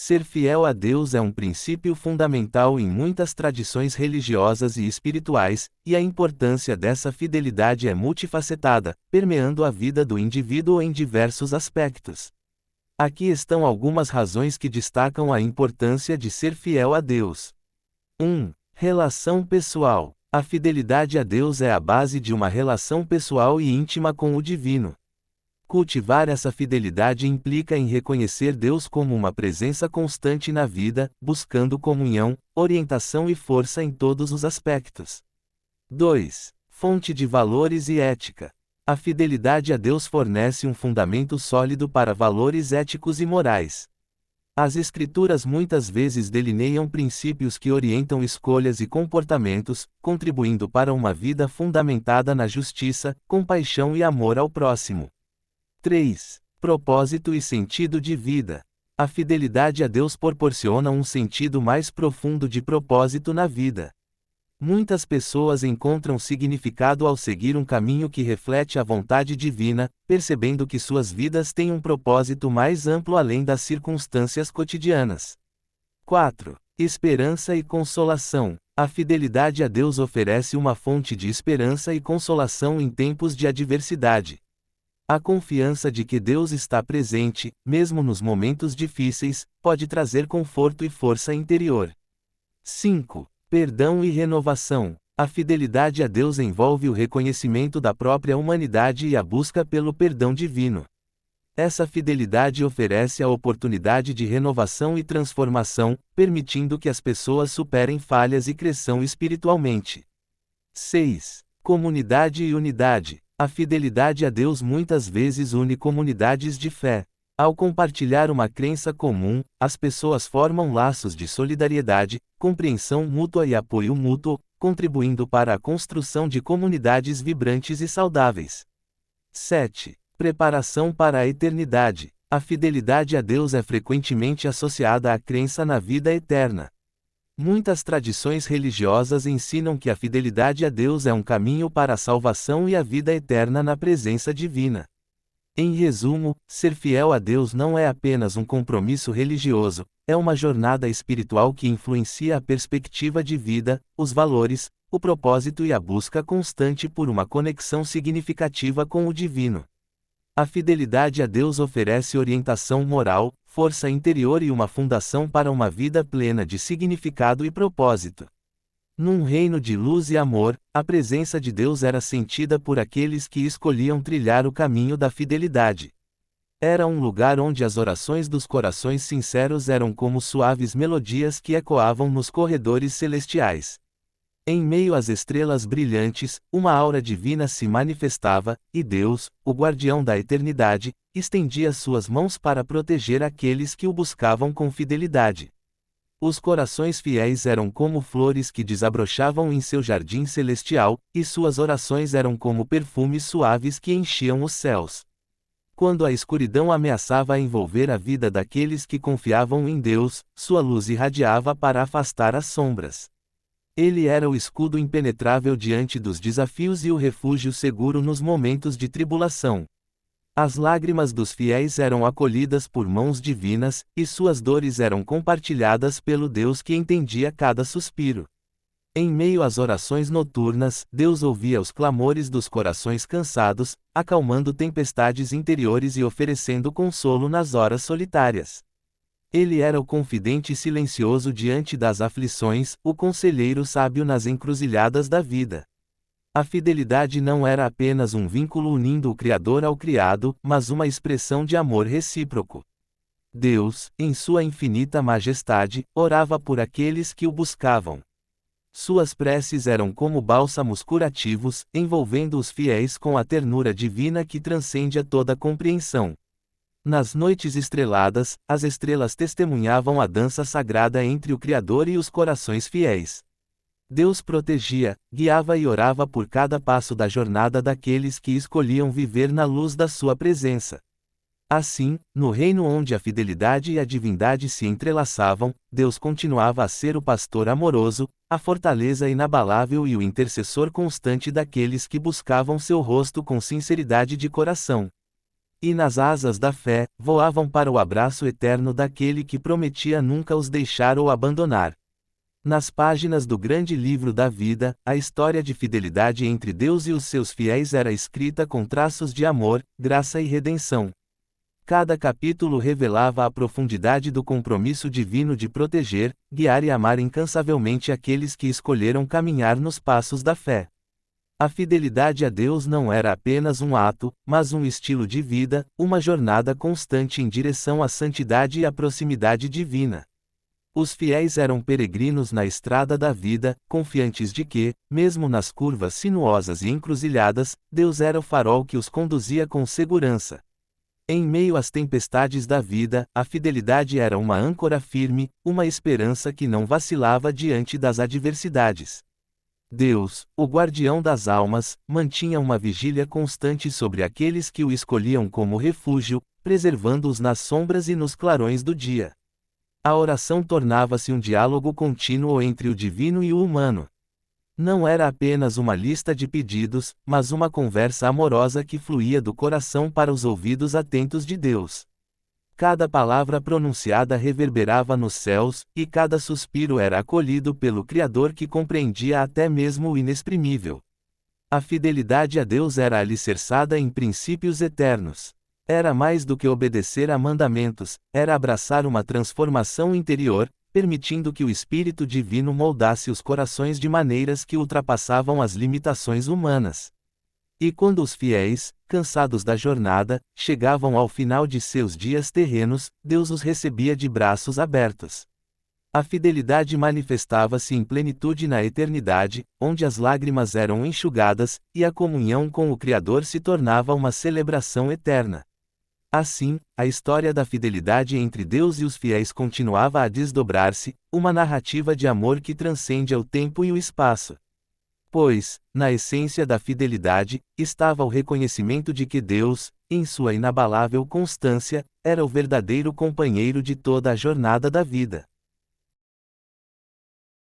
Ser fiel a Deus é um princípio fundamental em muitas tradições religiosas e espirituais, e a importância dessa fidelidade é multifacetada, permeando a vida do indivíduo em diversos aspectos. Aqui estão algumas razões que destacam a importância de ser fiel a Deus. 1. Relação pessoal. A fidelidade a Deus é a base de uma relação pessoal e íntima com o divino. Cultivar essa fidelidade implica em reconhecer Deus como uma presença constante na vida, buscando comunhão, orientação e força em todos os aspectos. 2. Fonte de valores e ética. A fidelidade a Deus fornece um fundamento sólido para valores éticos e morais. As Escrituras muitas vezes delineiam princípios que orientam escolhas e comportamentos, contribuindo para uma vida fundamentada na justiça, compaixão e amor ao próximo. 3. Propósito e sentido de vida. A fidelidade a Deus proporciona um sentido mais profundo de propósito na vida. Muitas pessoas encontram significado ao seguir um caminho que reflete a vontade divina, percebendo que suas vidas têm um propósito mais amplo além das circunstâncias cotidianas. 4. Esperança e consolação. A fidelidade a Deus oferece uma fonte de esperança e consolação em tempos de adversidade. A confiança de que Deus está presente, mesmo nos momentos difíceis, pode trazer conforto e força interior. 5. Perdão e renovação. A fidelidade a Deus envolve o reconhecimento da própria humanidade e a busca pelo perdão divino. Essa fidelidade oferece a oportunidade de renovação e transformação, permitindo que as pessoas superem falhas e cresçam espiritualmente. 6. Comunidade e unidade. A fidelidade a Deus muitas vezes une comunidades de fé. Ao compartilhar uma crença comum, as pessoas formam laços de solidariedade, compreensão mútua e apoio mútuo, contribuindo para a construção de comunidades vibrantes e saudáveis. 7. Preparação para a eternidade. A fidelidade a Deus é frequentemente associada à crença na vida eterna. Muitas tradições religiosas ensinam que a fidelidade a Deus é um caminho para a salvação e a vida eterna na presença divina. Em resumo, ser fiel a Deus não é apenas um compromisso religioso, é uma jornada espiritual que influencia a perspectiva de vida, os valores, o propósito e a busca constante por uma conexão significativa com o divino. A fidelidade a Deus oferece orientação moral, força interior e uma fundação para uma vida plena de significado e propósito. Num reino de luz e amor, a presença de Deus era sentida por aqueles que escolhiam trilhar o caminho da fidelidade. Era um lugar onde as orações dos corações sinceros eram como suaves melodias que ecoavam nos corredores celestiais. Em meio às estrelas brilhantes, uma aura divina se manifestava, e Deus, o guardião da eternidade, estendia suas mãos para proteger aqueles que o buscavam com fidelidade. Os corações fiéis eram como flores que desabrochavam em seu jardim celestial, e suas orações eram como perfumes suaves que enchiam os céus. Quando a escuridão ameaçava envolver a vida daqueles que confiavam em Deus, sua luz irradiava para afastar as sombras. Ele era o escudo impenetrável diante dos desafios e o refúgio seguro nos momentos de tribulação. As lágrimas dos fiéis eram acolhidas por mãos divinas, e suas dores eram compartilhadas pelo Deus que entendia cada suspiro. Em meio às orações noturnas, Deus ouvia os clamores dos corações cansados, acalmando tempestades interiores e oferecendo consolo nas horas solitárias. Ele era o confidente silencioso diante das aflições, o conselheiro sábio nas encruzilhadas da vida. A fidelidade não era apenas um vínculo unindo o Criador ao criado, mas uma expressão de amor recíproco. Deus, em sua infinita majestade, orava por aqueles que o buscavam. Suas preces eram como bálsamos curativos, envolvendo os fiéis com a ternura divina que transcende a toda compreensão. Nas noites estreladas, as estrelas testemunhavam a dança sagrada entre o Criador e os corações fiéis. Deus protegia, guiava e orava por cada passo da jornada daqueles que escolhiam viver na luz da sua presença. Assim, no reino onde a fidelidade e a divindade se entrelaçavam, Deus continuava a ser o pastor amoroso, a fortaleza inabalável e o intercessor constante daqueles que buscavam seu rosto com sinceridade de coração. E nas asas da fé, voavam para o abraço eterno daquele que prometia nunca os deixar ou abandonar. Nas páginas do grande livro da vida, a história de fidelidade entre Deus e os seus fiéis era escrita com traços de amor, graça e redenção. Cada capítulo revelava a profundidade do compromisso divino de proteger, guiar e amar incansavelmente aqueles que escolheram caminhar nos passos da fé. A fidelidade a Deus não era apenas um ato, mas um estilo de vida, uma jornada constante em direção à santidade e à proximidade divina. Os fiéis eram peregrinos na estrada da vida, confiantes de que, mesmo nas curvas sinuosas e encruzilhadas, Deus era o farol que os conduzia com segurança. Em meio às tempestades da vida, a fidelidade era uma âncora firme, uma esperança que não vacilava diante das adversidades. Deus, o guardião das almas, mantinha uma vigília constante sobre aqueles que o escolhiam como refúgio, preservando-os nas sombras e nos clarões do dia. A oração tornava-se um diálogo contínuo entre o divino e o humano. Não era apenas uma lista de pedidos, mas uma conversa amorosa que fluía do coração para os ouvidos atentos de Deus. Cada palavra pronunciada reverberava nos céus, e cada suspiro era acolhido pelo Criador que compreendia até mesmo o inexprimível. A fidelidade a Deus era alicerçada em princípios eternos. Era mais do que obedecer a mandamentos, era abraçar uma transformação interior, permitindo que o Espírito Divino moldasse os corações de maneiras que ultrapassavam as limitações humanas. E quando os fiéis, cansados da jornada, chegavam ao final de seus dias terrenos, Deus os recebia de braços abertos. A fidelidade manifestava-se em plenitude na eternidade, onde as lágrimas eram enxugadas, e a comunhão com o Criador se tornava uma celebração eterna. Assim, a história da fidelidade entre Deus e os fiéis continuava a desdobrar-se, uma narrativa de amor que transcende o tempo e o espaço. Pois, na essência da fidelidade, estava o reconhecimento de que Deus, em sua inabalável constância, era o verdadeiro companheiro de toda a jornada da vida.